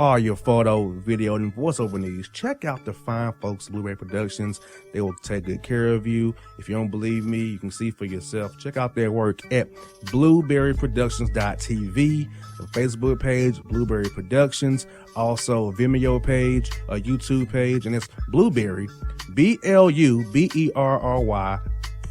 all your photo, video, and voiceover needs, check out the fine folks at Blueberry Productions. They will take good care of you. If you don't believe me, you can see for yourself. Check out their work at blueberryproductions.tv, the Facebook page, Blueberry Productions, also a Vimeo page, a YouTube page, and it's Blueberry, BLUBERRY,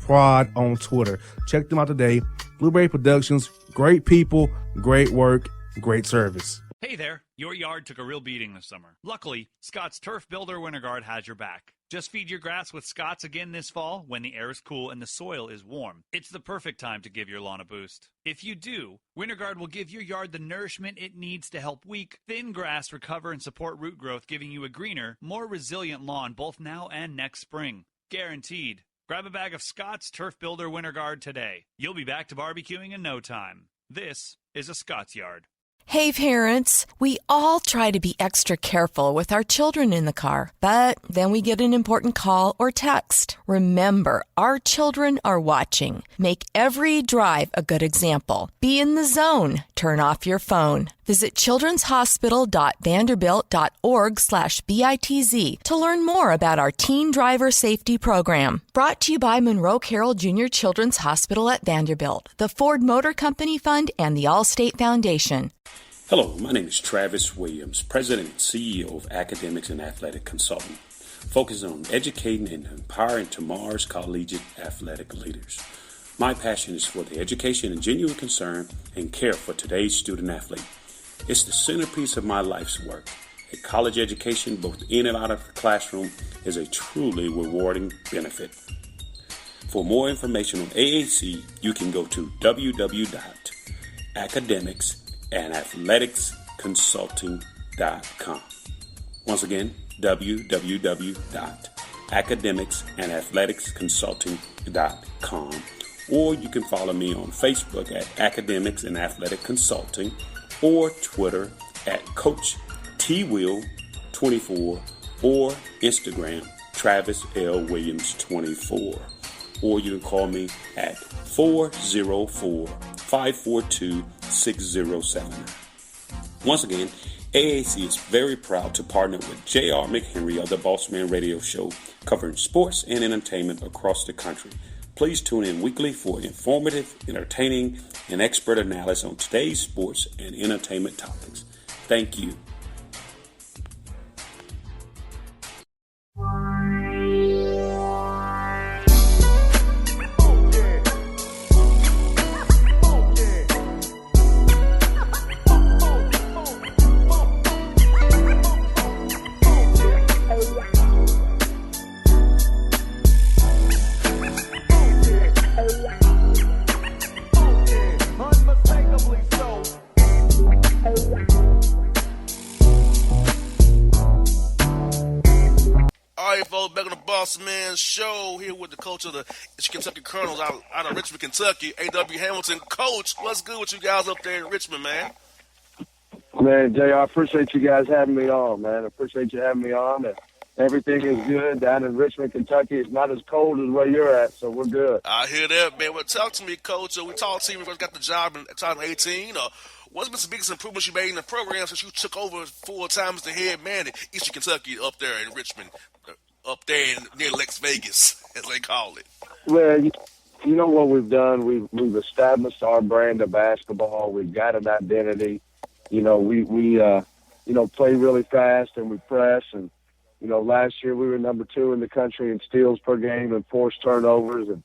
Prod on Twitter. Check them out today. Blueberry Productions, great people, great work, great service. Hey there, your yard took a real beating this summer. Luckily, Scott's Turf Builder Winter Guard has your back. Just feed your grass with Scott's again this fall when the air is cool and the soil is warm. It's the perfect time to give your lawn a boost. If you do, Winter Guard will give your yard the nourishment it needs to help weak, thin grass recover and support root growth, giving you a greener, more resilient lawn both now and next spring. Guaranteed. Grab a bag of Scott's Turf Builder Winter Guard today. You'll be back to barbecuing in no time. This is a Scott's Yard. Hey parents, we all try to be extra careful with our children in the car, but then we get an important call or text. Remember, our children are watching. Make every drive a good example. Be in the zone. Turn off your phone. Visit childrenshospital.vanderbilt.org/BITZ to learn more about our teen driver safety program. Brought to you by Monroe Carroll Jr. Children's Hospital at Vanderbilt, the Ford Motor Company Fund, and the Allstate Foundation. Hello, my name is Travis Williams, President and CEO of Academics and Athletic Consulting, focusing on educating and empowering tomorrow's collegiate athletic leaders. My passion is for the education and genuine concern and care for today's student athlete. It's the centerpiece of my life's work. A college education, both in and out of the classroom, is a truly rewarding benefit. For more information on AAC, you can go to www.academicsandathleticsconsulting.com. Once again, www.academicsandathleticsconsulting.com. Or you can follow me on Facebook at Academics and Athletic Consulting, or Twitter at Coach TWill24, or Instagram Travis L. Williams 24. Or you can call me at 404-542-6079. Once again, AAC is very proud to partner with J.R. McHenry of the Bossman Radio Show, covering sports and entertainment across the country. Please tune in weekly for informative, entertaining, and expert analysis on today's sports and entertainment topics. Thank you. Bossman show here with the coach of the Kentucky Colonels out of Richmond, Kentucky, A.W. Hamilton. Coach, what's good with you guys up there in Richmond, man? Man, JR, I appreciate you guys having me on, man. I appreciate you having me on. And everything is good down in Richmond, Kentucky. It's not as cold as where you're at, so we're good. I hear that, man. Well, talk to me, Coach. We talked to you when you first got the job in 2018. What's been the biggest improvements you made in the program since you took over full-time as the head man in Eastern Kentucky up there in Richmond? Up there near Las Vegas, as they call it. Well, you know what we've done? We've established our brand of basketball. We've got an identity. We play really fast and we press. And last year we were number 2 in the country in steals per game and forced turnovers. And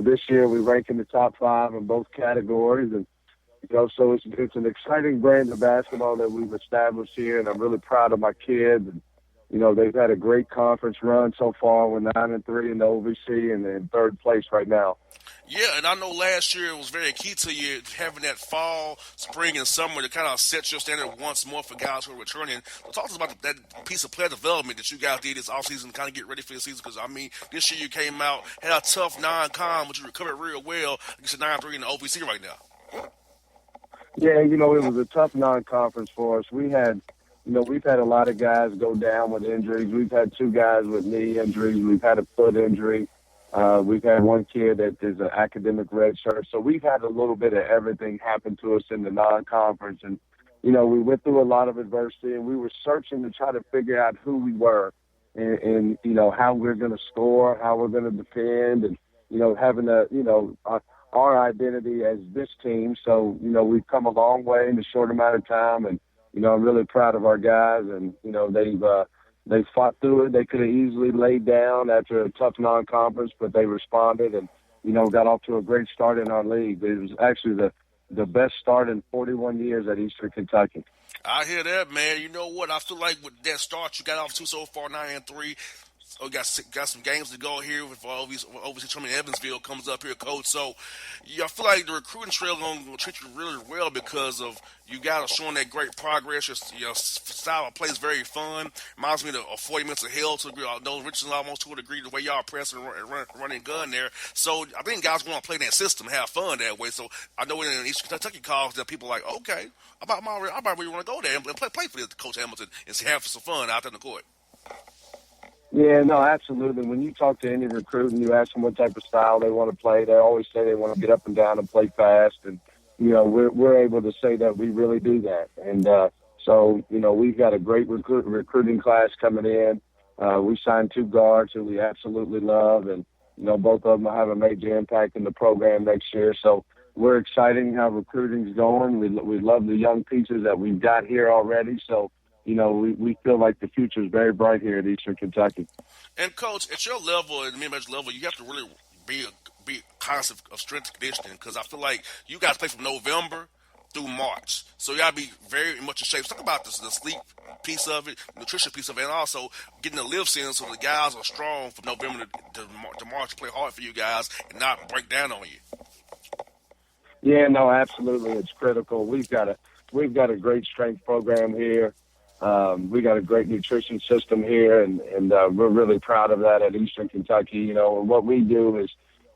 this year we rank in the top 5 in both categories. And so it's an exciting brand of basketball that we've established here. And I'm really proud of my kids. And they've had a great conference run so far. We're 9-3 in the OVC and in third place right now. Yeah, and I know last year it was very key to you having that fall, spring, and summer to kind of set your standard once more for guys who are returning. So talk to us about that piece of player development that you guys did this offseason to kind of get ready for the season. Because, this year you came out, had a tough non-con, but you recovered real well against 9-3 in the OVC right now. Yeah, it was a tough non-conference for us. We've had a lot of guys go down with injuries. We've had 2 guys with knee injuries. We've had a foot injury. We've had one kid that is an academic redshirt. So we've had a little bit of everything happen to us in the non-conference. And, we went through a lot of adversity, and we were searching to try to figure out who we were and how we're going to score, how we're going to defend, and, having our identity as this team. So, we've come a long way in a short amount of time, and, I'm really proud of our guys, and, they fought through it. They could have easily laid down after a tough non-conference, but they responded and, got off to a great start in our league. It was actually the best start in 41 years at Eastern Kentucky. I hear that, man. You know what? I feel like with that start you got off to so far, 9-3. So we got some games to go here with overseas tournament in Evansville comes up here, Coach. So I feel like the recruiting trail is going to treat you really well because of you guys are showing that great progress. Your style of play is very fun. Reminds me of 40 Minutes of Hell to a degree. Those Richards almost to a degree the way y'all press and running gun there. So I think guys want to play that system, have fun that way. So I know in Eastern Kentucky calls that people are like, okay, I might really want to go there and play for Coach Hamilton and have some fun out there in the court. Yeah, no, absolutely. When you talk to any recruit and you ask them what type of style they want to play, they always say they want to get up and down and play fast. And, we're able to say that we really do that. And so, we've got a great recruiting class coming in. We signed 2 guards who we absolutely love. And, both of them will have a major impact in the program next year. So we're excited how recruiting's going. We love the young pieces that we've got here already. So, we feel like the future is very bright here at Eastern Kentucky. And, Coach, at your level, at the mid-major level, you have to really be conscious of strength and conditioning because I feel like you guys play from November through March. So you got to be very much in shape. Talk about the sleep piece of it, the nutrition piece of it, and also getting the lifts in so the guys are strong from November to March to play hard for you guys and not break down on you. Yeah, no, absolutely. It's critical. We've got a great strength program here. We got a great nutrition system here, and we're really proud of that at Eastern Kentucky. And what we do is,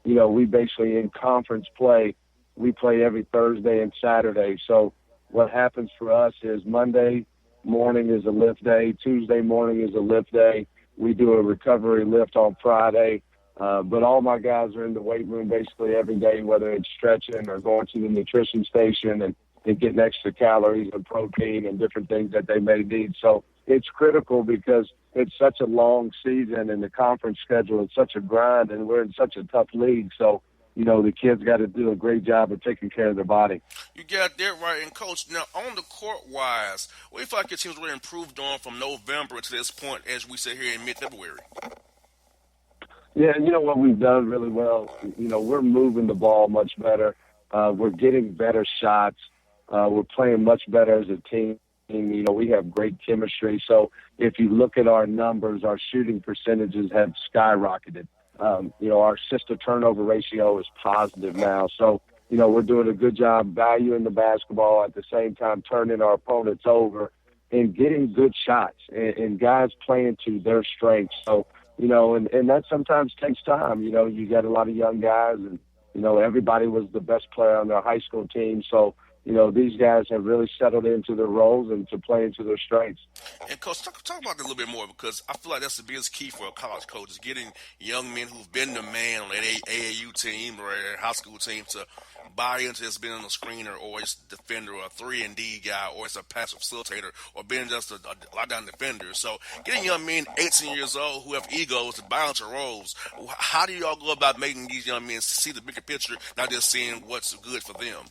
we basically in conference play, we play every Thursday and Saturday. So what happens for us is Monday morning is a lift day, Tuesday morning is a lift day. We do a recovery lift on Friday. But all my guys are in the weight room basically every day, whether it's stretching or going to the nutrition station and getting extra calories and protein and different things that they may need. So it's critical because it's such a long season and the conference schedule is such a grind and we're in such a tough league. So, the kids got to do a great job of taking care of their body. You got that right. And, Coach, now on the court-wise, what do you feel like your team's really improved on from November to this point as we sit here in mid-February? Yeah, what we've done really well, we're moving the ball much better. We're getting better shots. We're playing much better as a team. We have great chemistry. So if you look at our numbers, our shooting percentages have skyrocketed. Our assist-to-turnover ratio is positive now. So, we're doing a good job valuing the basketball at the same time turning our opponents over and getting good shots and guys playing to their strengths. So, and that sometimes takes time. You got a lot of young guys and, everybody was the best player on their high school team. So, these guys have really settled into their roles and to play into their strengths. And, Coach, talk about that a little bit more because I feel like that's the biggest key for a college coach is getting young men who've been the man on an AAU team or a high school team to buy into this being a screener or it's a defender or a 3-and-D guy or it's a pass facilitator or being just a lockdown defender. So getting young men 18 years old who have egos to buy into roles, how do y'all go about making these young men see the bigger picture, not just seeing what's good for them?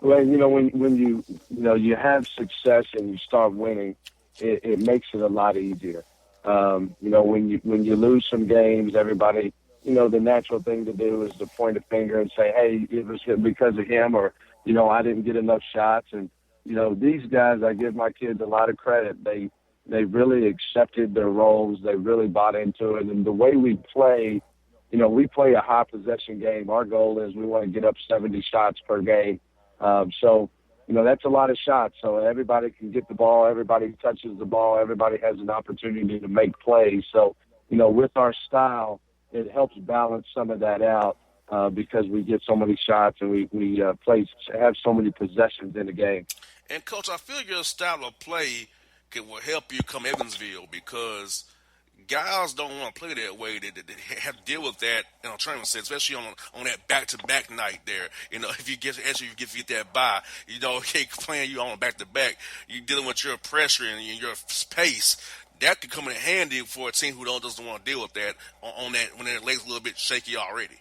Well, when you have success and you start winning, it makes it a lot easier. When you lose some games, everybody, the natural thing to do is to point a finger and say, hey, it was because of him or, I didn't get enough shots. And, these guys, I give my kids a lot of credit. They really accepted their roles. They really bought into it. And the way we play, we play a high possession game. Our goal is we want to get up 70 shots per game. So, that's a lot of shots. So everybody can get the ball. Everybody touches the ball. Everybody has an opportunity to make plays. So, with our style, it helps balance some of that out because we get so many shots and we have so many possessions in the game. And, Coach, I feel your style of play will help you come Evansville because guys don't want to play that way. They have to deal with that in a tournament sense, especially on that back-to-back night there. If you get that bye, playing you on back-to-back, you're dealing with your pressure and your pace. That could come in handy for a team who doesn't want to deal with that on that when their legs a little bit shaky already.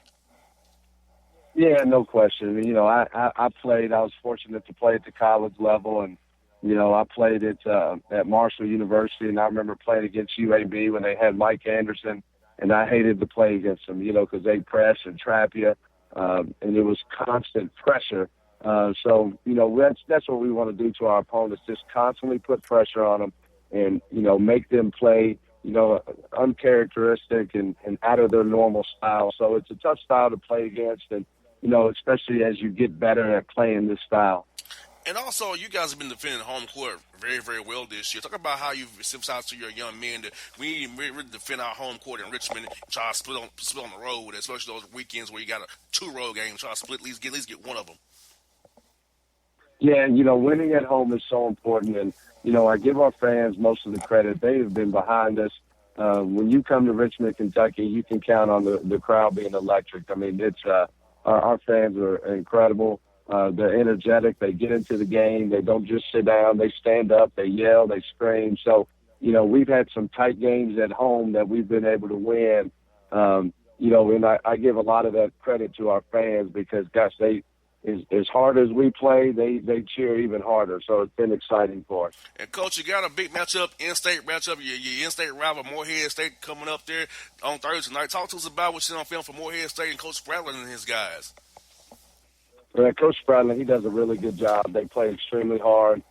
Yeah, no question. I played. I was fortunate to play at the college level, and I played at Marshall University, and I remember playing against UAB when they had Mike Anderson, and I hated to play against them, because they press and trap you, and it was constant pressure. So that's what we want to do to our opponents, just constantly put pressure on them and, make them play, uncharacteristic and out of their normal style. So it's a tough style to play against, and, especially as you get better at playing this style. And also, you guys have been defending home court very, very well this year. Talk about how you've emphasized to your young men that we need to really defend our home court in Richmond and try to split on the road, especially those weekends where you got two road games. Try to split, at least get one of them. Yeah, winning at home is so important. And, I give our fans most of the credit. They have been behind us. When you come to Richmond, Kentucky, you can count on the crowd being electric. I mean, it's our fans are incredible. They're energetic. They get into the game. They don't just sit down. They stand up. They yell. They scream. So, we've had some tight games at home that we've been able to win. And I give a lot of that credit to our fans because, gosh, as hard as we play, they cheer even harder. So it's been exciting for us. And, Coach, you got a big matchup, in-state matchup. Your in-state rival, Morehead State, coming up there on Thursday night. Talk to us about what's on film for Morehead State and Coach Spradlin and his guys. Coach Spradlin, he does a really good job. They play extremely hard.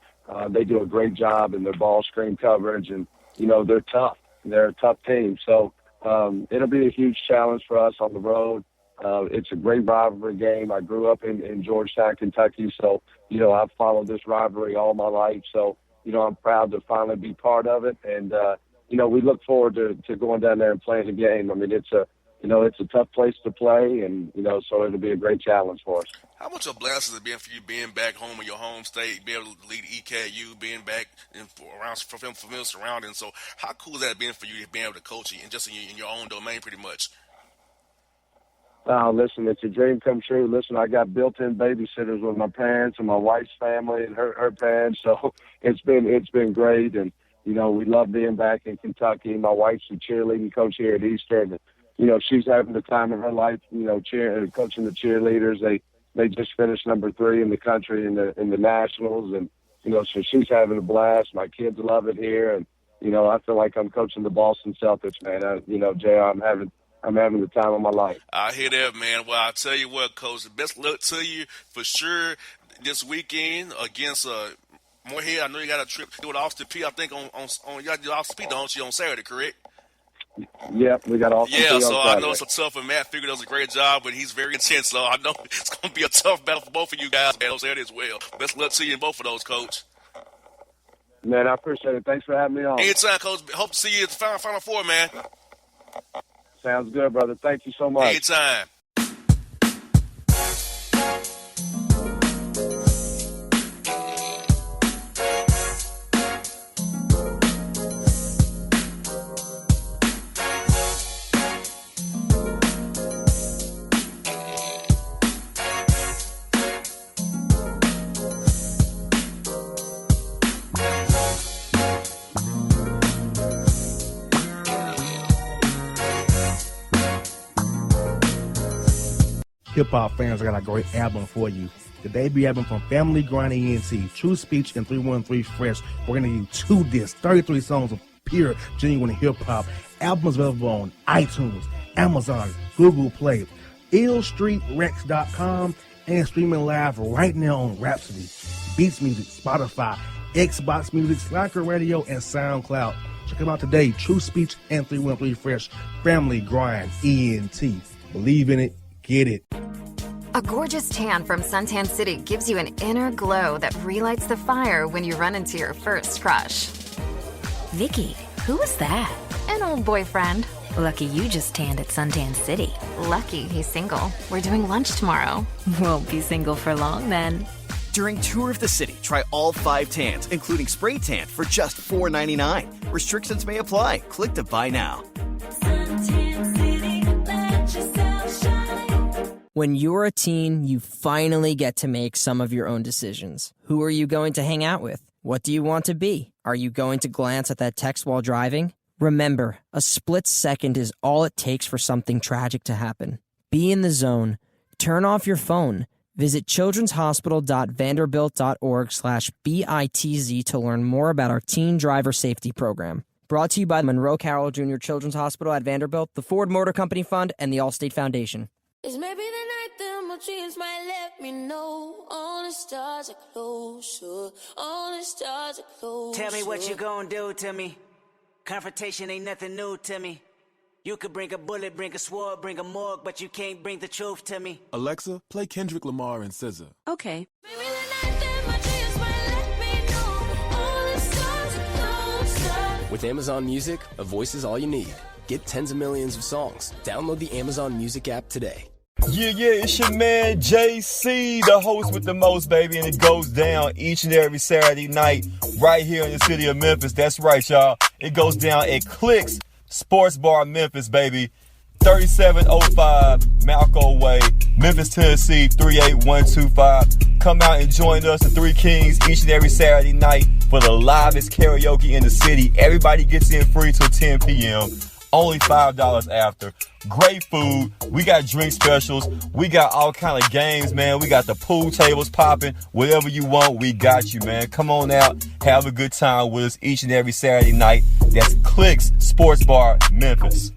They do a great job in their ball screen coverage, and, they're tough. They're a tough team. So it'll be a huge challenge for us on the road. It's a great rivalry game. I grew up in Georgetown, Kentucky, so, I've followed this rivalry all my life. So, I'm proud to finally be part of it. And, we look forward to going down there and playing the game. I mean, it's a tough place to play, and, so it'll be a great challenge for us. How much of a blast has it been for you being back home in your home state, being able to lead EKU, being back around familiar surroundings? So how cool has that been for you being able to coach and just in your own domain pretty much? Listen, it's a dream come true. Listen, I got built-in babysitters with my parents and my wife's family and her parents, so it's been great. And, we love being back in Kentucky. My wife's a cheerleading coach here at Eastern. And, she's having the time of her life, coaching the cheerleaders. They just finished number 3 in the country in the nationals, and so she's having a blast. My kids love it here, and I feel like I'm coaching the Boston Celtics, man. JR, I'm having the time of my life. I hear that, man. Well, I tell you what, Coach, the best luck to you for sure this weekend against Morehead. I know you got a trip with Austin P. I think on you got Austin P. Don't you on Saturday, correct? Yep, we got all. Yeah, so I know it's a tough one. Matt Figure does a great job, but he's very intense, so I know it's going to be a tough battle for both of you guys, man. Saturday as well. Best luck to you in both of those, Coach. Man, I appreciate it. Thanks for having me on. Anytime, Coach. Hope to see you at the Final Four, man. Sounds good, brother. Thank you so much. Anytime. Hip-hop fans, I got a great album for you. The debut album from Family Grind ENT, True Speech and 313 Fresh. We're going to give you 2 discs, 33 songs of pure, genuine hip-hop. Albums available on iTunes, Amazon, Google Play, illstreetrex.com, and streaming live right now on Rhapsody, Beats Music, Spotify, Xbox Music, Slacker Radio, and SoundCloud. Check them out today. True Speech and 313 Fresh. Family Grind ENT. Believe in it. Get it. A gorgeous tan from Suntan City gives you an inner glow that relights the fire when you run into your first crush. Vicky, who was that? An old boyfriend. Lucky you just tanned at Suntan City. Lucky he's single. We're doing lunch tomorrow. Won't be single for long then. During Tour of the City, try all 5 tans, including spray tan, for just $4.99. Restrictions may apply. Click to buy now. When you're a teen, you finally get to make some of your own decisions. Who are you going to hang out with? What do you want to be? Are you going to glance at that text while driving? Remember, a split second is all it takes for something tragic to happen. Be in the zone. Turn off your phone. Visit childrenshospital.vanderbilt.org/BITZ to learn more about our teen driver safety program. Brought to you by the Monroe Carroll Jr. Children's Hospital at Vanderbilt, the Ford Motor Company Fund, and the Allstate Foundation. It's maybe the night that my dreams might let me know. All the stars are closer. All the stars are closer. Tell me what you gonna do to me. Confrontation ain't nothing new to me. You could bring a bullet, bring a sword, bring a morgue, but you can't bring the truth to me. Alexa, play Kendrick Lamar and SZA. Okay. Maybe the night that my dreams might let me know. All the stars are closer. With Amazon Music, a voice is all you need. Get tens of millions of songs. Download the Amazon Music app today. Yeah, it's your man JC, the host with the most, baby, and it goes down each and every Saturday night right here in the city of Memphis. That's right, y'all. It goes down at Clicks Sports Bar Memphis, baby. 3705 Malco Way, Memphis, Tennessee, 38125. Come out and join us, the Three Kings, each and every Saturday night for the livest karaoke in the city. Everybody gets in free till 10 p.m. Only $5 after. Great food. We got drink specials. We got all kind of games, man. We got the pool tables popping. Whatever you want, we got you, man. Come on out. Have a good time with us each and every Saturday night. That's Clicks Sports Bar, Memphis.